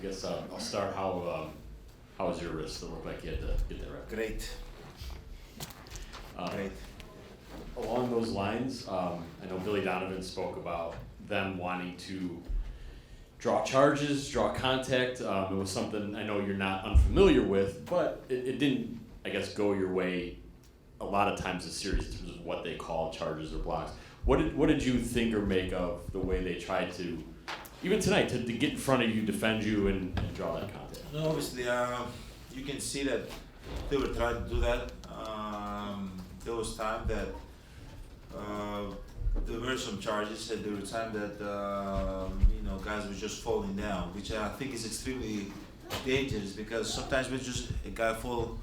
guess I'll start. How was your wrist? It looked like you had to get that right. Great. Great. Along those lines, I know Billy Donovan spoke about them wanting to draw charges, draw contact. It was something I know you're not unfamiliar with, but it didn't, I guess, go your way a lot of times this series in terms of what they call charges or blocks. What did you think or make of the way they tried to, even tonight, to get in front of you, defend you, and draw that contact? No, obviously, you can see that they were trying to do that. There was time that there were some charges, and there were time that guys were just falling down, which I think is extremely dangerous because sometimes when just a guy fall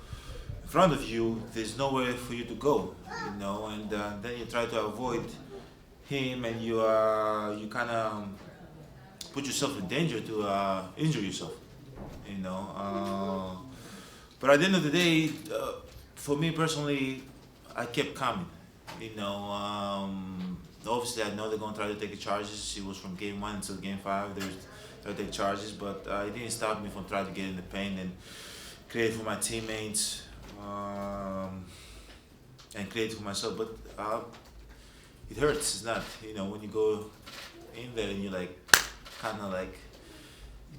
in front of you, there's nowhere for you to go, and then you try to avoid him, and you kind of put yourself in danger to injure yourself, But at the end of the day, for me personally, I kept coming. Obviously I know they're gonna try to take charges. It was from game 1 until game 5. They trying to take charges, but it didn't stop me from trying to get in the paint and create for my teammates and create for myself. But it hurts. It's not, when you go in there and you kind of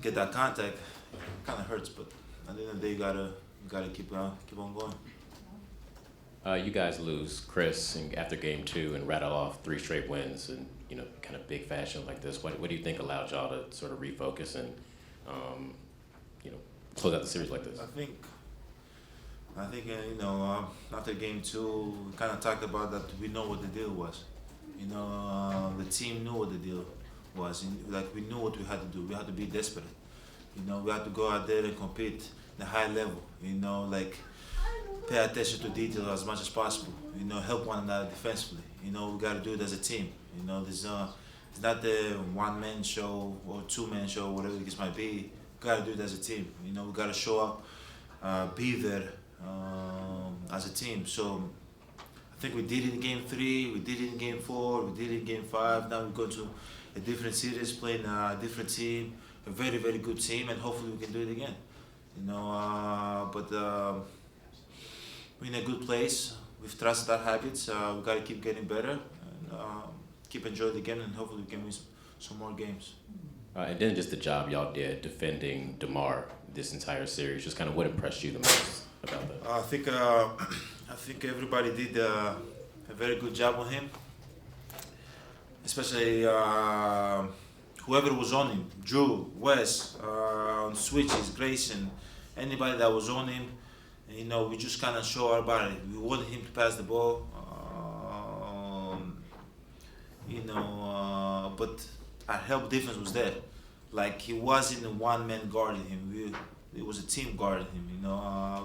get that contact, it kind of hurts. But at the end of the day, you gotta keep on going. You guys lose Chris after game 2 and rattle off 3 straight wins in kind of big fashion like this. What do you think allowed y'all to sort of refocus and close out the series like this? I think after game 2 we kind of talked about that. We know what the deal was. The team knew what the deal was. We knew what we had to do. We had to be desperate. We had to go out there and compete at a high level. Pay attention to detail as much as possible. Help one another defensively. We got to do it as a team. It's not the one-man show or two-man show, whatever the case might be. We got to do it as a team. We got to show up, be there as a team. So I think we did it in game 3, we did it in game 4, we did it in game 5. Now we go to a different series, playing a different team, a very, very good team, and hopefully we can do it again. We're in a good place. We've trusted our habits. We got to keep getting better and keep enjoying the game, and hopefully we can win some more games. And then just the job y'all did defending DeMar this entire series. Just kind of what impressed you the most about that? I think everybody did a very good job on him, especially whoever was on him. Drew, Wes, on switches, Grayson, anybody that was on him. We just kind of show our body. We wanted him to pass the ball, but our help defense was there. He wasn't a one-man guarding him. It was a team guarding him.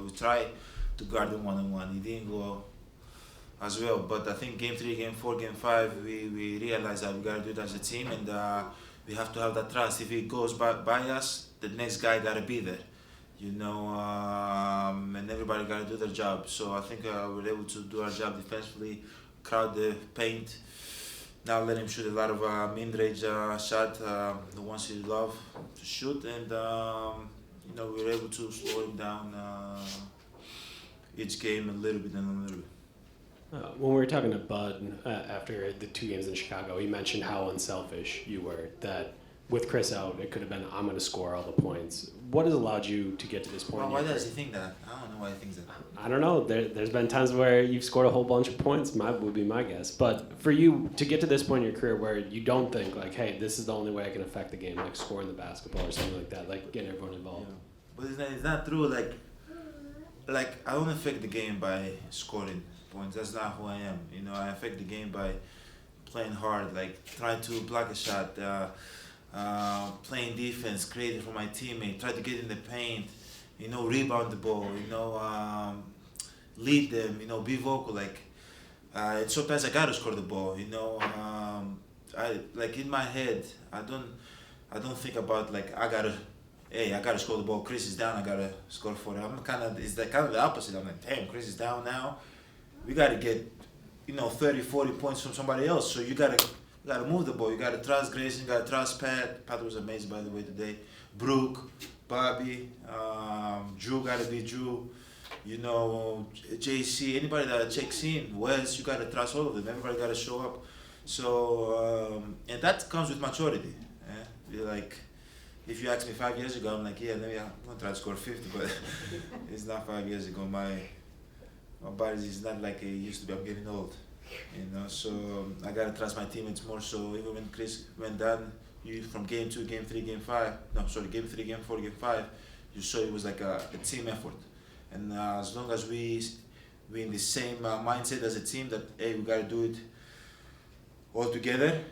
We tried to guard him one-on-one. He didn't go as well. But I think game 3, game 4, game 5, we realized that we got to do it as a team, and we have to have that trust. If it goes by us, the next guy got to be there. And everybody got to do their job. So I think we're able to do our job defensively, crowd the paint, now let him shoot a lot of mid-range shot, the ones he love to shoot, and we're able to slow him down each game a little bit and a little bit. When we were talking to Bud after the 2 games in Chicago, he mentioned how unselfish you were, that with Chris out, it could have been, I'm going to score all the points. What has allowed you to get to this point? Why does he think that? I don't know why he thinks that. I don't know. There's been times where you've scored a whole bunch of points, would be my guess. But for you to get to this point in your career where you don't think, hey, this is the only way I can affect the game, like scoring the basketball or something like that, getting everyone involved. Yeah. But it's not true. I don't affect the game by scoring points. That's not who I am. I affect the game by playing hard, trying to block a shot, playing defense, creating for my teammate, try to get in the paint, rebound the ball, lead them, be vocal. And sometimes I gotta score the ball, I in my head, I don't think about I gotta score the ball. Chris is down, I gotta score for him. It's kind of the opposite. I'm damn, Chris is down now. We gotta get 30, 40 points from somebody else. So we You gotta move the ball. You gotta trust Grayson. You gotta trust Pat. Pat was amazing, by the way, today. Brooke, Bobby, Drew gotta be Drew. You know, JC, anybody that checks in, Wes, you gotta trust all of them. Everybody gotta show up. So, and that comes with maturity. You're like, if you asked me 5 years ago, I'm like, yeah, maybe I'm gonna try to score 50, but it's not 5 years ago. My body is not like it used to be. I'm getting old, you know. So I gotta trust my teammates more. So even when Chris went down, you from game 2, game 3, game 5. No, sorry, game 3, game 4, game 5. You saw it was like a team effort. And as long as we in the same mindset as a team that hey, we gotta do it all together,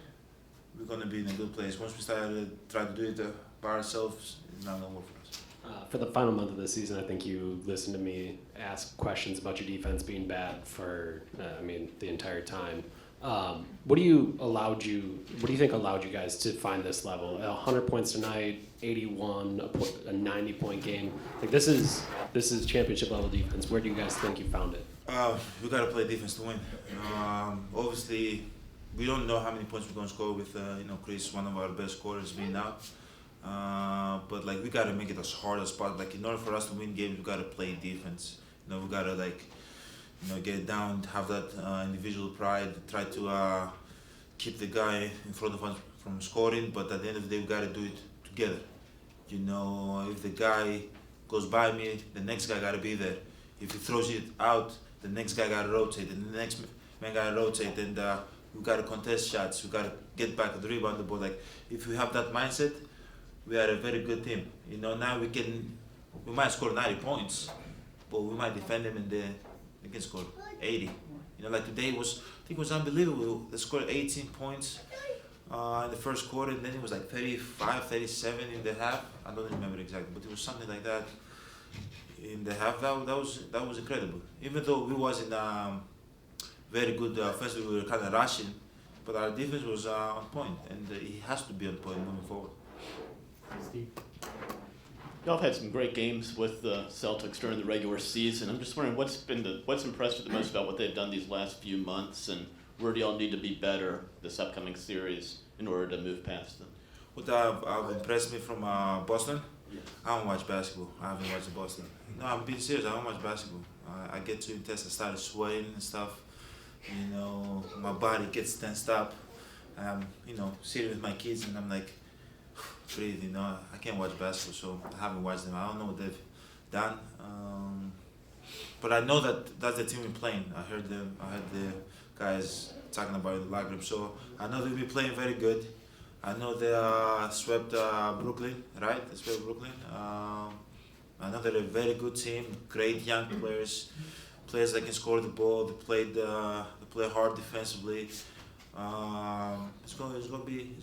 we're gonna be in a good place. Once we start to try to do it by ourselves, it's not gonna work for us. For the final month of the season, I think you listened to me ask questions about your defense being bad for, the entire time. What do you think allowed you guys to find this level? 100 points tonight, 81, a 90-point game. Like this is championship level defense. Where do you guys think you found it? We gotta play defense to win. Obviously, we don't know how many points we're gonna score with Chris, one of our best scorers, being out. But like we gotta make it as hard as possible. Like in order for us to win games, we gotta play defense. You know, we gotta get it down, have that individual pride, try to keep the guy in front of us from scoring. But at the end of the day, we gotta do it together. You know, if the guy goes by me, the next guy gotta be there. If he throws it out, the next guy gotta rotate, and the next man gotta rotate, and we gotta contest shots. We gotta get back the rebound the ball. Like if we have that mindset, we are a very good team. You know, now we might score 90 points, but we might defend them and they can score 80. You know, like today I think it was unbelievable. They scored 18 points in the first quarter, and then it was like 35, 37 in the half. I don't remember exactly, but it was something like that in the half. That was incredible. Even though we wasn't very good offensively, we were kind of rushing, but our defense was on point, and it has to be on point moving forward. Steve? Y'all have had some great games with the Celtics during the regular season. I'm just wondering what's impressed you the most about what they've done these last few months, and where do y'all need to be better this upcoming series in order to move past them? What have impressed me from Boston? Yes. I don't watch basketball. I haven't watched Boston. No, I'm being serious. I don't watch basketball. I get too intense. I started sweating and stuff. You know, my body gets tensed up. Sitting with my kids and I'm like, breathe. You know, I can't watch basketball, so I haven't watched them. I don't know what they've done. But I know that's the team we're playing. I heard the guys talking about it in the locker room. So I know they'll be playing very good. I know they swept Brooklyn, right? They swept Brooklyn. I know they're a very good team, great young players that can score the ball. They play hard defensively. It's gonna be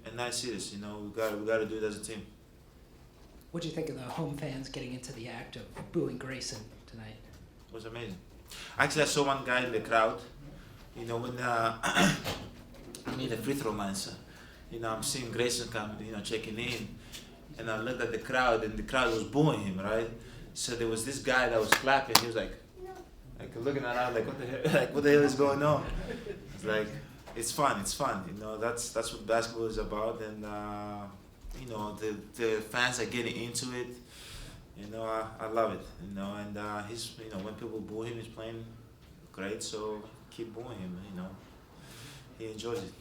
a nice series. You know, we gotta do it as a team. What do you think of the home fans getting into the act of booing Grayson tonight? It was amazing. Actually, I saw one guy in the crowd. You know, when I'm in the free throw lines, I'm seeing Grayson come, checking in, and I looked at the crowd, and the crowd was booing him, right? So there was this guy that was clapping. He was like looking around, like what the hell is going on? It's like it's fun. You know, that's what basketball is about, and the fans are getting into it. You know, I love it. You know, and he's when people boo him, he's playing great. So keep booing him. You know, he enjoys it.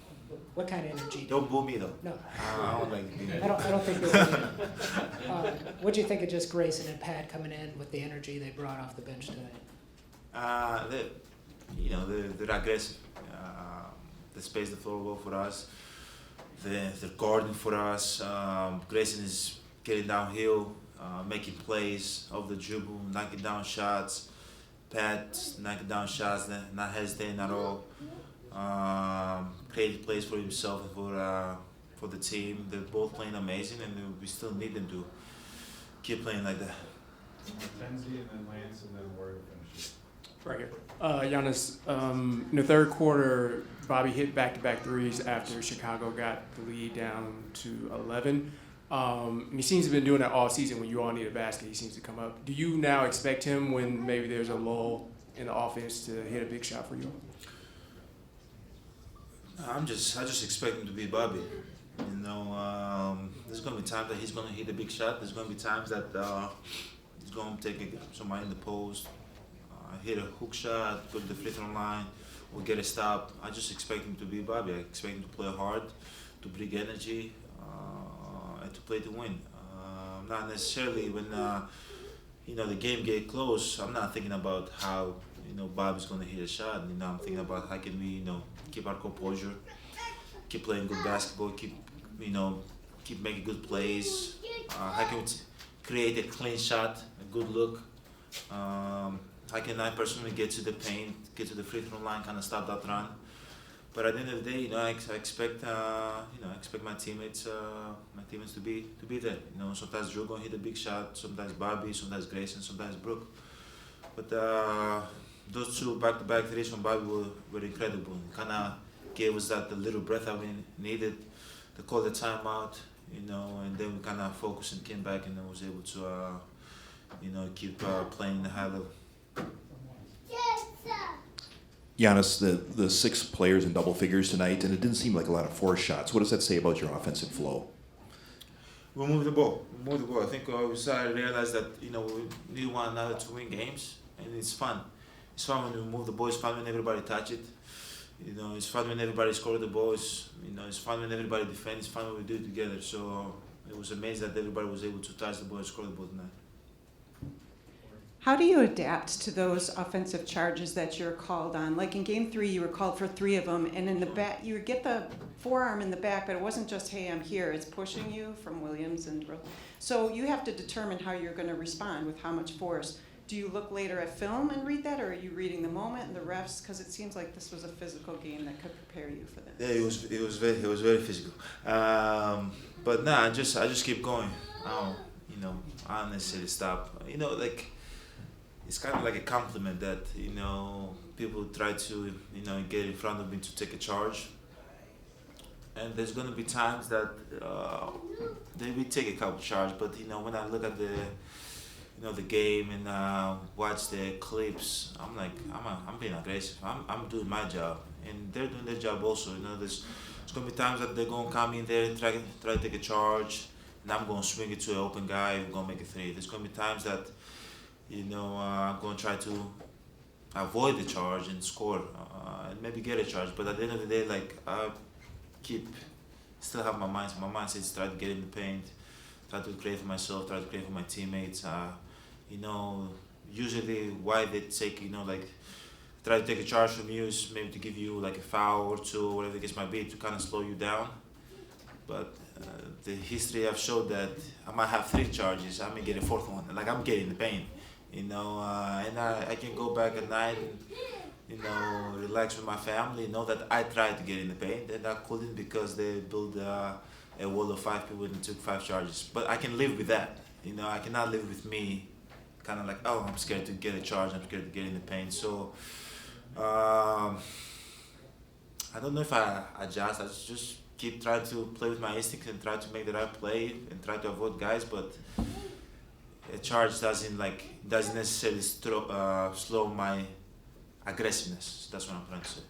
What kind of energy? Don't boo me though. No. I don't like being. I don't think they will. What do you think of just Grayson and Pat coming in with the energy they brought off the bench tonight? They're aggressive. They space the floor well for us. They're guarding for us. Grayson is getting downhill, making plays off the dribble, knocking down shots. Pat knocking down shots, not hesitating at all. Creating plays for himself and for the team. They're both playing amazing, and we still need them to keep playing like that. Mackenzie and then Lance and then Warrior finishes. Right here. Giannis, in the third quarter, Bobby hit back-to-back threes after Chicago got the lead down to 11. And he seems to have been doing that all season. When you all need a basket, he seems to come up. Do you now expect him, when maybe there's a lull in the offense, to hit a big shot for you? I just expect him to be Bobby. You know, there's gonna be times that he's gonna hit a big shot. There's gonna be times that he's gonna take somebody in the post, hit a hook shot, go to the free throw line, or get a stop. I just expect him to be Bobby. I expect him to play hard, to bring energy, and to play to win. Not necessarily when the game get close. I'm not thinking about how Bobby's gonna hit a shot. I'm thinking about how can we keep our composure, keep playing good basketball, keep making good plays. How can we create a clean shot, a good look? How can I personally get to the paint, get to the free throw line, kind of stop that run? But at the end of the day, I expect my teammates to be there. Sometimes Drew gonna hit a big shot, sometimes Bobby, sometimes Grayson, sometimes Brooke. But those two back-to-back threes from Bobby were incredible. Kind of gave us the little breath that we needed to call the timeout, and then we kind of focused and came back and then was able to, keep playing the high level. Giannis, the 6 players in double figures tonight, and it didn't seem like a lot of forced shots. What does that say about your offensive flow? We moved the ball. I think we started to realize that we need one another to win games, and it's fun. It's fun when we move the ball. It's fun when everybody touch it. It's fun when everybody score the ball. It's fun when everybody defends. It's fun when we do it together. So it was amazing that everybody was able to touch the ball and score the ball tonight. How do you adapt to those offensive charges that you're called on? Like in Game 3, you were called for 3 of them, and in the back, you would get the forearm in the back, but it wasn't just, hey, I'm here. It's pushing you from Williams and Brooke. So you have to determine how you're going to respond with how much force. Do you look later at film and read that, or are you reading the moment and the refs? Because it seems like this was a physical game that could prepare you for this. Yeah, it was very physical. But I just keep going. I don't necessarily stop. It's kind of like a compliment that people try to get in front of me to take a charge, and there's gonna be times that they will take a couple charges. But when I look at the game and watch the clips, I'm being aggressive. I'm doing my job, and they're doing their job also. There's gonna be times that they're gonna come in there and try to take a charge, and I'm gonna swing it to an open guy and gonna make a 3. There's gonna be times that I'm going to try to avoid the charge and score and maybe get a charge. But at the end of the day, I still have my mind. My mind says try to get in the paint, try to create for myself, try to create for my teammates. Usually why they take, try to take a charge from you is maybe to give you a foul or 2 or whatever the case might be to kind of slow you down. But the history have showed that I might have 3 charges. I may get a 4th one. I'm getting the paint. And I can go back at night and, relax with my family, know that I tried to get in the paint and I couldn't because they built a wall of 5 people and took 5 charges. But I can live with that. I cannot live with me kind of oh, I'm scared to get a charge, I'm scared to get in the paint. So I don't know if I adjust. I just keep trying to play with my instincts and try to make the right play and try to avoid guys, but a charge doesn't necessarily slow my aggressiveness. That's what I'm trying to say.